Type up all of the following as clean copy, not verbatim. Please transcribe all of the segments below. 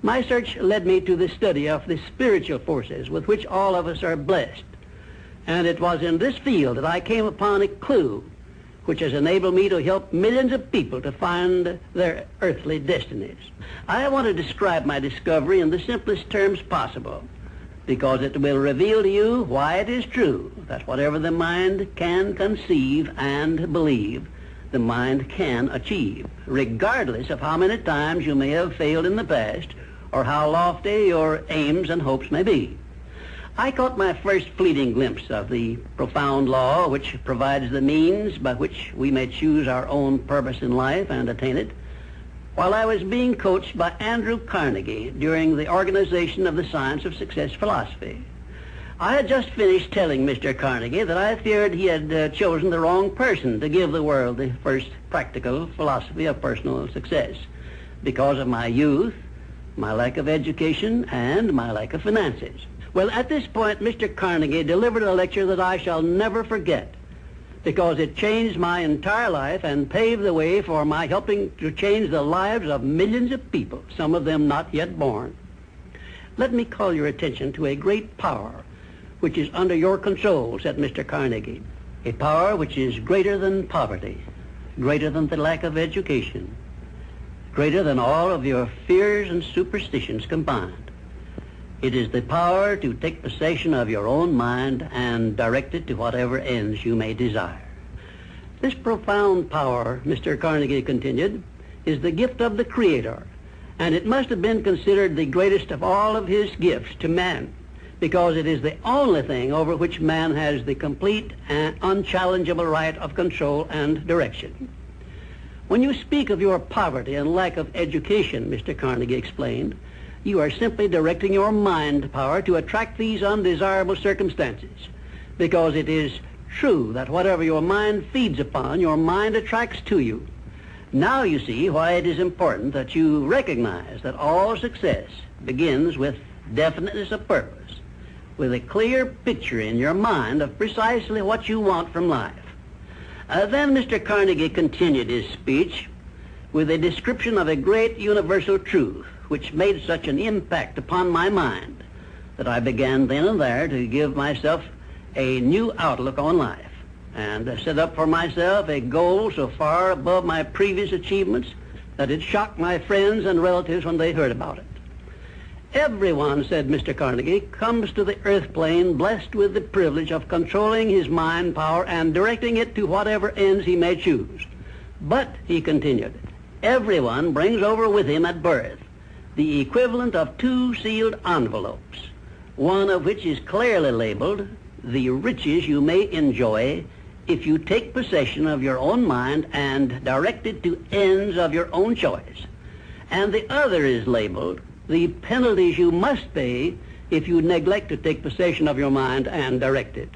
My search led me to the study of the spiritual forces with which all of us are blessed. And it was in this field that I came upon a clue which has enabled me to help millions of people to find their earthly destinies. I want to describe my discovery in the simplest terms possible, because it will reveal to you why it is true that whatever the mind can conceive and believe, the mind can achieve, regardless of how many times you may have failed in the past or how lofty your aims and hopes may be. I caught my first fleeting glimpse of the profound law which provides the means by which we may choose our own purpose in life and attain it while I was being coached by Andrew Carnegie during the organization of the Science of Success philosophy. I had just finished telling Mr. Carnegie that I feared he had chosen the wrong person to give the world the first practical philosophy of personal success because of my youth, my lack of education, and my lack of finances. Well, at this point, Mr. Carnegie delivered a lecture that I shall never forget because it changed my entire life and paved the way for my helping to change the lives of millions of people, some of them not yet born. Let me call your attention to a great power which is under your control, said Mr. Carnegie, a power which is greater than poverty, greater than the lack of education, greater than all of your fears and superstitions combined. It is the power to take possession of your own mind and direct it to whatever ends you may desire. This profound power, Mr. Carnegie continued, is the gift of the Creator, and it must have been considered the greatest of all of his gifts to man, because it is the only thing over which man has the complete and unchallengeable right of control and direction. When you speak of your poverty and lack of education, Mr. Carnegie explained, you are simply directing your mind power to attract these undesirable circumstances, because it is true that whatever your mind feeds upon, your mind attracts to you. Now you see why it is important that you recognize that all success begins with definiteness of purpose, with a clear picture in your mind of precisely what you want from life. Then Mr. Carnegie continued his speech with a description of a great universal truth which made such an impact upon my mind that I began then and there to give myself a new outlook on life and set up for myself a goal so far above my previous achievements that it shocked my friends and relatives when they heard about it. Everyone, said Mr. Carnegie, comes to the earth plane blessed with the privilege of controlling his mind power and directing it to whatever ends he may choose. But, he continued, everyone brings over with him at birth the equivalent of 2 sealed envelopes, one of which is clearly labeled, the riches you may enjoy if you take possession of your own mind and direct it to ends of your own choice. And the other is labeled, the penalties you must pay if you neglect to take possession of your mind and direct it.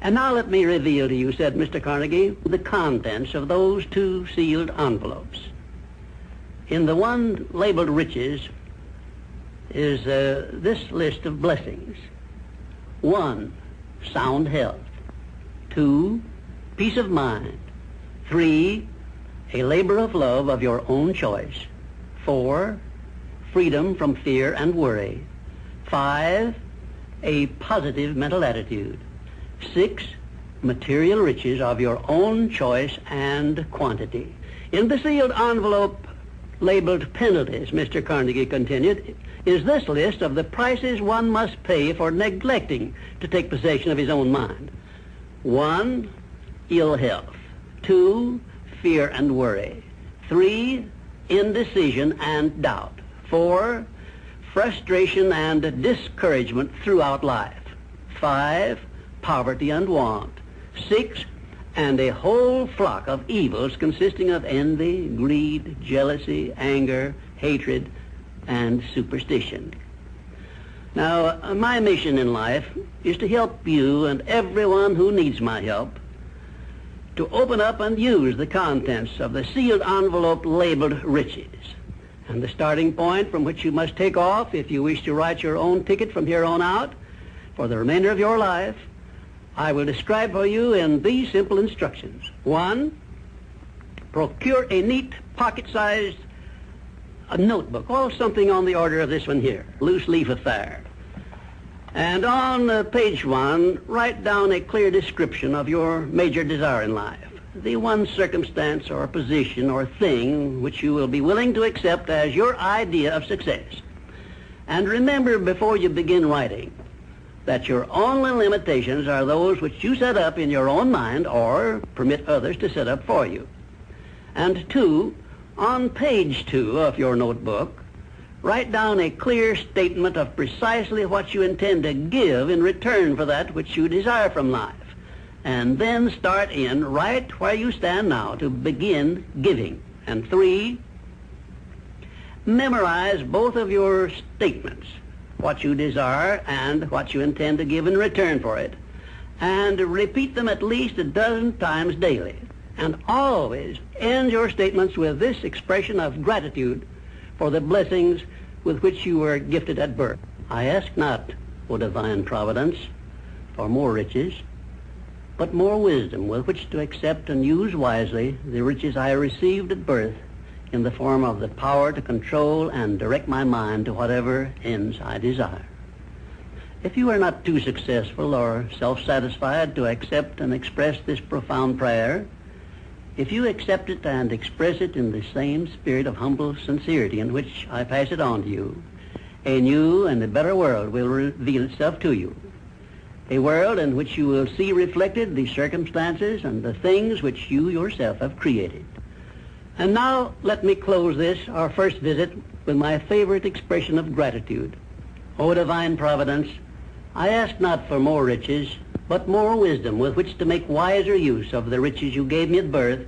And now let me reveal to you, said Mr. Carnegie, the contents of those 2 sealed envelopes. In the one labeled riches is this list of blessings. 1, sound health. 2, peace of mind. 3, a labor of love of your own choice. 4, freedom from fear and worry. 5, a positive mental attitude. 6, material riches of your own choice and quantity. In the sealed envelope labeled penalties, Mr. Carnegie continued, is this list of the prices one must pay for neglecting to take possession of his own mind. 1, ill health. 2, fear and worry. 3, indecision and doubt. 4, frustration and discouragement throughout life. 5, poverty and want. 6, and a whole flock of evils consisting of envy, greed, jealousy, anger, hatred, and superstition. Now, my mission in life is to help you and everyone who needs my help to open up and use the contents of the sealed envelope labeled riches. And the starting point from which you must take off if you wish to write your own ticket from here on out for the remainder of your life, I will describe for you in these simple instructions. 1, procure a neat pocket-sized a notebook, or something on the order of this one here, loose leaf affair. And on page 1, write down a clear description of your major desire in life, the one circumstance or position or thing which you will be willing to accept as your idea of success. And remember before you begin writing that your only limitations are those which you set up in your own mind or permit others to set up for you. And 2, on page 2 of your notebook, write down a clear statement of precisely what you intend to give in return for that which you desire from life. And then start in right where you stand now to begin giving. And 3, memorize both of your statements, what you desire and what you intend to give in return for it, and repeat them at least a dozen times daily. And always end your statements with this expression of gratitude for the blessings with which you were gifted at birth. I ask not, O divine providence, for more riches, but more wisdom with which to accept and use wisely the riches I received at birth in the form of the power to control and direct my mind to whatever ends I desire. If you are not too successful or self-satisfied to accept and express this profound prayer, if you accept it and express it in the same spirit of humble sincerity in which I pass it on to you, a new and a better world will reveal itself to you. A world in which you will see reflected the circumstances and the things which you yourself have created. And now let me close this, our first visit, with my favorite expression of gratitude. O divine providence, I ask not for more riches, but more wisdom with which to make wiser use of the riches you gave me at birth,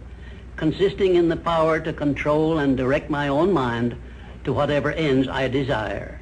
consisting in the power to control and direct my own mind to whatever ends I desire.